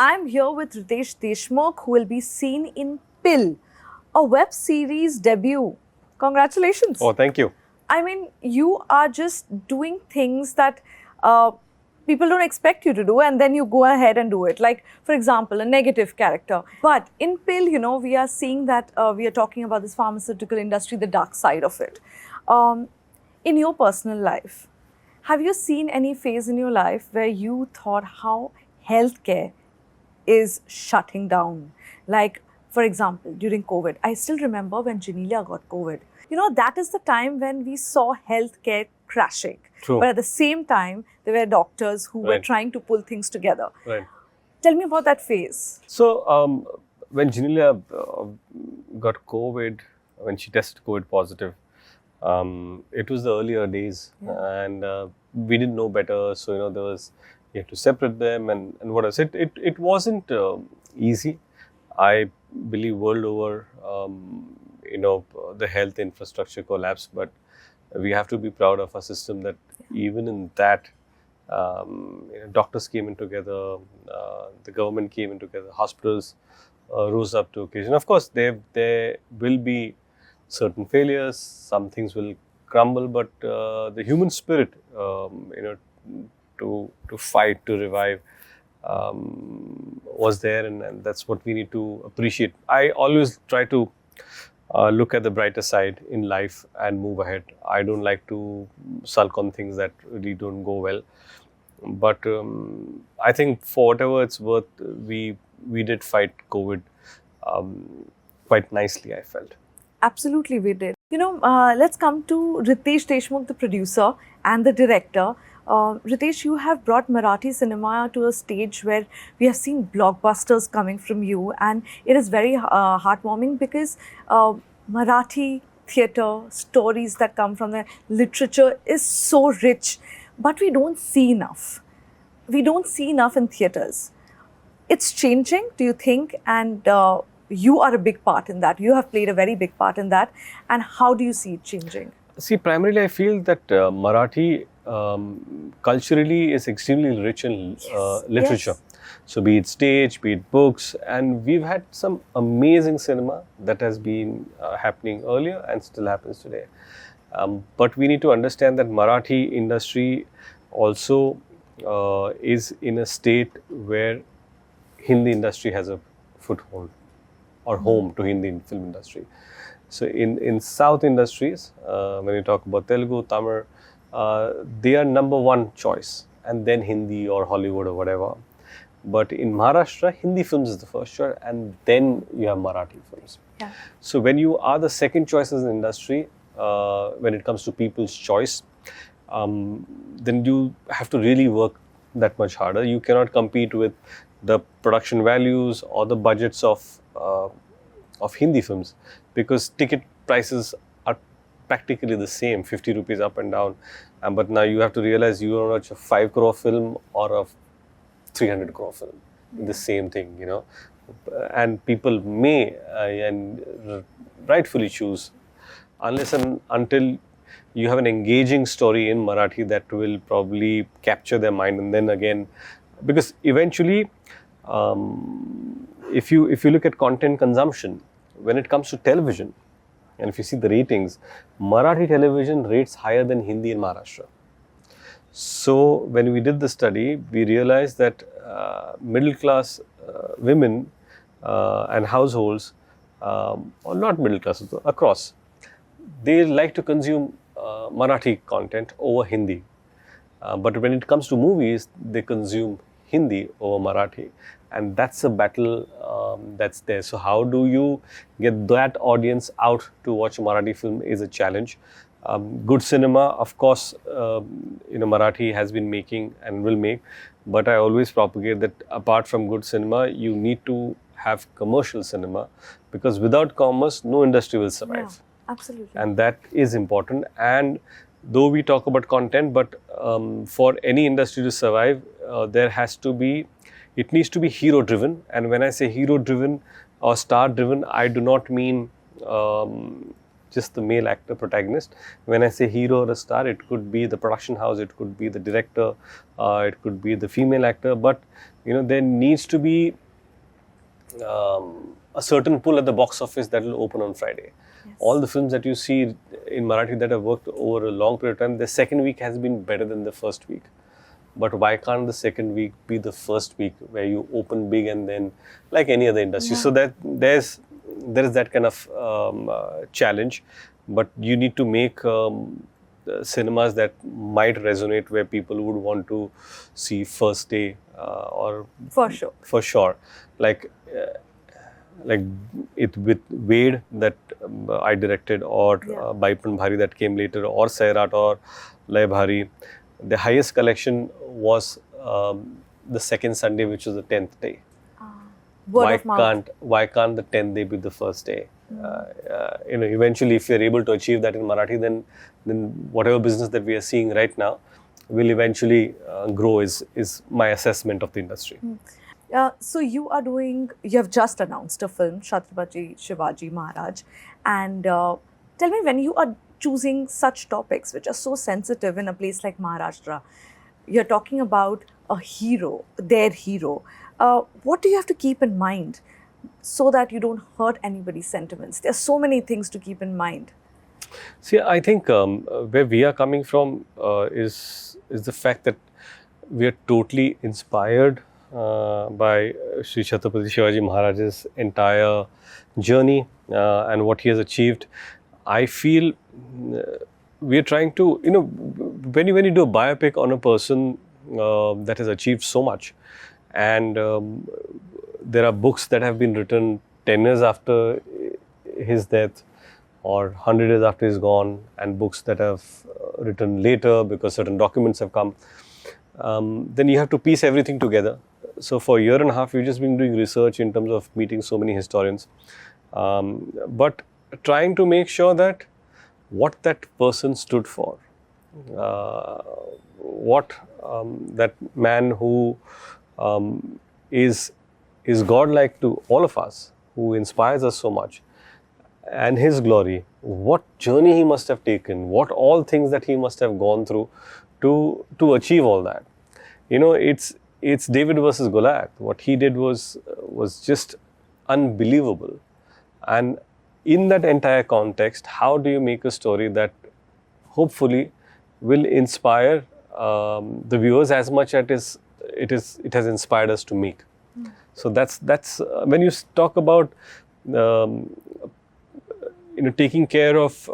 I'm here with Riteish Deshmukh, who will be seen in Pill, a web series debut. Congratulations. Oh, thank you. I mean, you are just doing things that people don't expect you to do, and then you go ahead and do it. Like, for example, a negative character. But in Pill, we are seeing that we are talking about this pharmaceutical industry, the dark side of it. In your personal life, have you seen any phase in your life where you thought how healthcare is shutting down? Like, for example, during COVID, I still remember when Genelia got COVID. That is the time when we saw healthcare crashing. True. But at the same time, there were doctors who were Right. trying to pull things together. Right. Tell me about that phase. So, when Genelia got COVID, when she tested COVID positive, it was the earlier days, and we didn't know better. So, you had to separate them, and what else? It wasn't easy. I believe world over, the health infrastructure collapsed, but we have to be proud of our system that even in that, doctors came in together, the government came in together, hospitals rose up to occasion. Of course, there will be certain failures, some things will crumble, but the human spirit, to fight, to revive, was there, and that's what we need to appreciate. I always try to look at the brighter side in life and move ahead. I don't like to sulk on things that really don't go well. But I think for whatever it's worth, we did fight COVID quite nicely, I felt. Absolutely, we did. Let's come to Riteish Deshmukh, the producer and the director. Riteish, you have brought Marathi cinema to a stage where we have seen blockbusters coming from you, and it is very heartwarming because Marathi theatre, stories that come from the literature is so rich, but we don't see enough. We don't see enough in theatres. It's changing, do you think? And you are a big part in that. You have played a very big part in that. And how do you see it changing? See, primarily I feel that Marathi culturally is extremely rich in literature. Yes. So be it stage, be it books, and we've had some amazing cinema that has been happening earlier and still happens today. But we need to understand that Marathi industry also is in a state where Hindi industry has a foothold or home to Hindi film industry. So in South industries, when you talk about Telugu, Tamil, they are number one choice, and then Hindi or Hollywood or whatever. But in Maharashtra, Hindi films is the first choice, and then you have Marathi films. Yeah. So when you are the second choice as an industry, when it comes to people's choice, then you have to really work that much harder. You cannot compete with the production values or the budgets of Hindi films, because ticket prices are practically the same, 50 rupees up and down. But now you have to realize you are watch a 5 crore film or a 300 crore film, the same thing, and people may and rightfully choose, unless and until you have an engaging story in Marathi that will probably capture their mind. And then again, because eventually, if you look at content consumption, when it comes to television, and if you see the ratings, Marathi television rates higher than Hindi in Maharashtra. So when we did the study, we realized that middle class women and households, or not middle class, across, they like to consume Marathi content over Hindi. But when it comes to movies, they consume Hindi over Marathi. And that's a battle that's there. So how do you get that audience out to watch a Marathi film is a challenge. Good cinema, of course, Marathi has been making and will make. But I always propagate that apart from good cinema, you need to have commercial cinema, because without commerce, no industry will survive. Yeah, absolutely. And that is important. And though we talk about content, but for any industry to survive, it needs to be hero driven. And when I say hero driven or star driven, I do not mean just the male actor protagonist. When I say hero or a star, it could be the production house, it could be the director, it could be the female actor, but there needs to be a certain pull at the box office that will open on Friday. Yes. All the films that you see in Marathi that have worked over a long period of time, the second week has been better than the first week. But why can't the second week be the first week where you open big and then, like any other industry? So that there is that kind of challenge, but you need to make cinemas that might resonate, where people would want to see first day or For sure. For sure, like it with Wade that I directed, or Baipan Bhari that came later, or Sairat or Lay Bhari. The highest collection was the second Sunday, which was the 10th day. Word of mouth. Why can't the 10th day be the first day? Eventually, if you're able to achieve that in Marathi, then whatever business that we are seeing right now will eventually grow. Is my assessment of the industry. So you have just announced a film, Chhatrapati Shivaji Maharaj, and tell me, when you are choosing such topics which are so sensitive in a place like Maharashtra, you're talking about a hero, their hero. What do you have to keep in mind so that you don't hurt anybody's sentiments? There are so many things to keep in mind. See, I think where we are coming from is the fact that we are totally inspired by Sri Chhatrapati Shivaji Maharaj's entire journey and what he has achieved. I feel we are trying to, when you do a biopic on a person that has achieved so much, and there are books that have been written 10 years after his death or 100 years after he's gone, and books that have written later because certain documents have come, then you have to piece everything together. So for a year and a half, we've just been doing research in terms of meeting so many historians, but trying to make sure that what that person stood for, what that man who is godlike to all of us, who inspires us so much, and his glory, what journey he must have taken, what all things that he must have gone through to achieve all that. It's David versus Goliath. What he did was just unbelievable. And in that entire context, how do you make a story that hopefully will inspire the viewers as much as it has inspired us to make? So that's when you talk about taking care of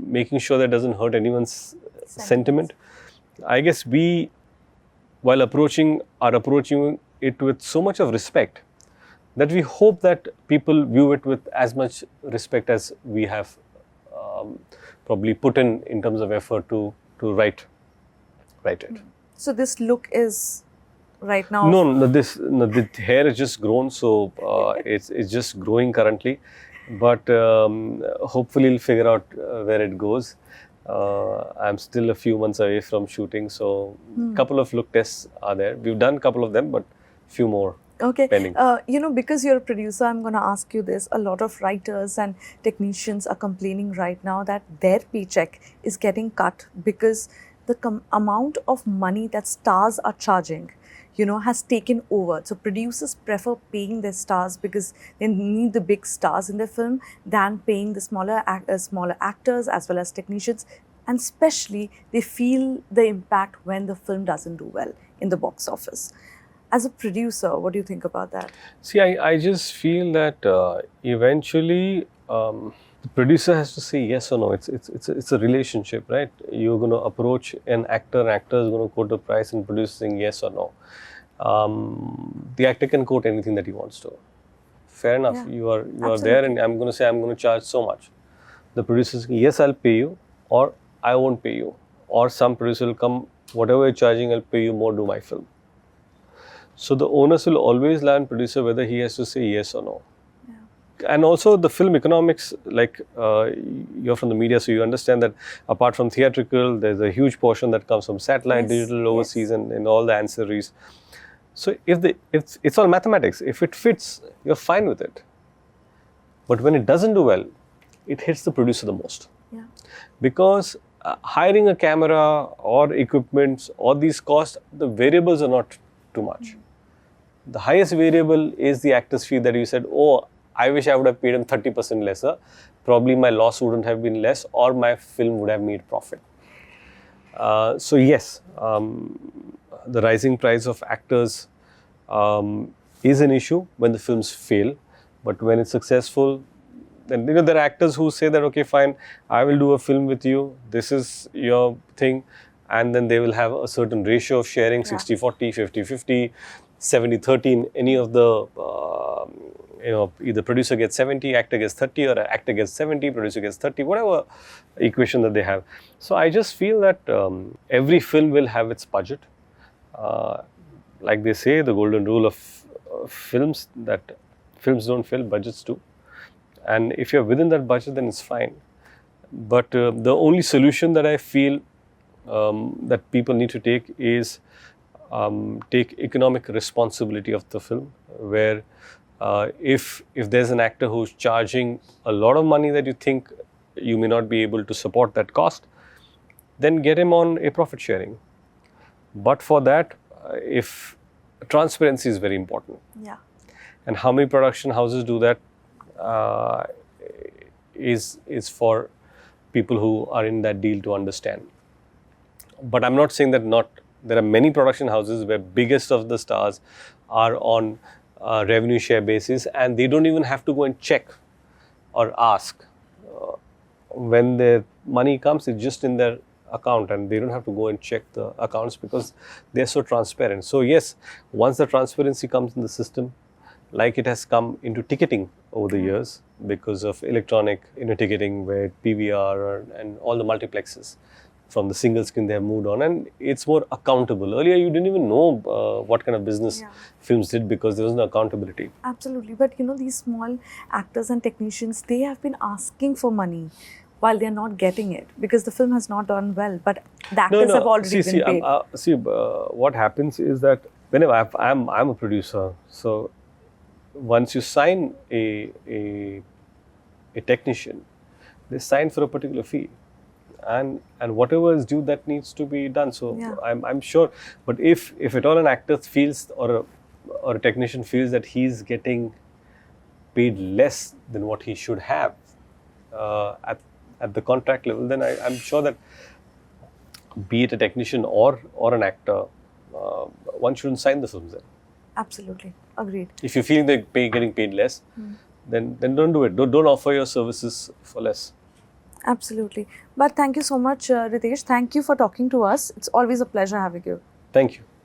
making sure that doesn't hurt anyone's sentiment. I guess we, while approaching it with so much of respect, that we hope that people view it with as much respect as we have probably put in terms of effort to write it. So this look is right now? No, the hair is just grown, so it's just growing currently. But hopefully we'll figure out where it goes. I'm still a few months away from shooting, so a couple of look tests are there. We've done a couple of them, but few more. Okay. Pending. Because you're a producer, I'm going to ask you this. A lot of writers and technicians are complaining right now that their paycheck is getting cut because the amount of money that stars are charging, has taken over. So producers prefer paying their stars because they need the big stars in their film than paying the smaller actors as well as technicians. And especially, they feel the impact when the film doesn't do well in the box office. As a producer, what do you think about that? See, I just feel that eventually the producer has to say yes or no. It's a relationship, right? You're going to approach an actor is going to quote a price, and producer saying yes or no. The actor can quote anything that he wants to. Fair enough. Yeah, you are there, and I'm going to say I'm going to charge so much. The producer is saying, yes, I'll pay you, or I won't pay you. Or some producer will come, whatever you're charging, I'll pay you more, do my film. So the onus will always lie on producer whether he has to say yes or no. Yeah. And also the film economics, like you're from the media, so you understand that apart from theatrical, there's a huge portion that comes from satellite, digital, overseas, and all the ancillaries. So if it's all mathematics. If it fits, you're fine with it. But when it doesn't do well, it hits the producer the most. Yeah. Because hiring a camera or equipment or these costs, the variables are not too much. The highest variable is the actor's fee that you said, oh, I wish I would have paid him 30% lesser. Probably my loss wouldn't have been less, or my film would have made profit. So yes, the rising price of actors is an issue when the films fail, but when it's successful, then there are actors who say that, okay, fine, I will do a film with you, this is your thing, and then they will have a certain ratio of sharing, 60-40, 50-50, 70-30, any of the, either producer gets 70, actor gets 30, or actor gets 70, producer gets 30, whatever equation that they have. So I just feel that every film will have its budget. Like they say, the golden rule of films, that films don't fail, budgets do. And if you're within that budget, then it's fine. But the only solution that I feel that people need to take is take economic responsibility of the film, where if there's an actor who's charging a lot of money that you think you may not be able to support that cost, then get him on a profit sharing. But for that, if transparency is very important. Yeah. And how many production houses do that is for people who are in that deal to understand. But I'm not saying that there are many production houses where biggest of the stars are on revenue share basis, and they don't even have to go and check or ask. When their money comes, it's just in their account, and they don't have to go and check the accounts because they're so transparent. So yes, once the transparency comes in the system, like it has come into ticketing over the years because of electronic ticketing, where PVR and all the multiplexes from the single screen they have moved on, and it's more accountable. Earlier you didn't even know what kind of business films did because there was no accountability. Absolutely. But these small actors and technicians, they have been asking for money while they are not getting it because the film has not done well, but the actors have already been paid. What happens is that whenever I'm a producer, so once you sign a technician, they sign for a particular fee, and whatever is due, that needs to be done. So I'm sure. But if at all an actor feels or a technician feels that he's getting paid less than what he should have at the contract level, then I'm sure that, be it a technician or an actor, one shouldn't sign the films then. Absolutely. Agreed. If you feel they're getting paid less, then don't do it. Don't offer your services for less. Absolutely. But thank you so much, Riteish. Thank you for talking to us. It's always a pleasure having you. Thank you.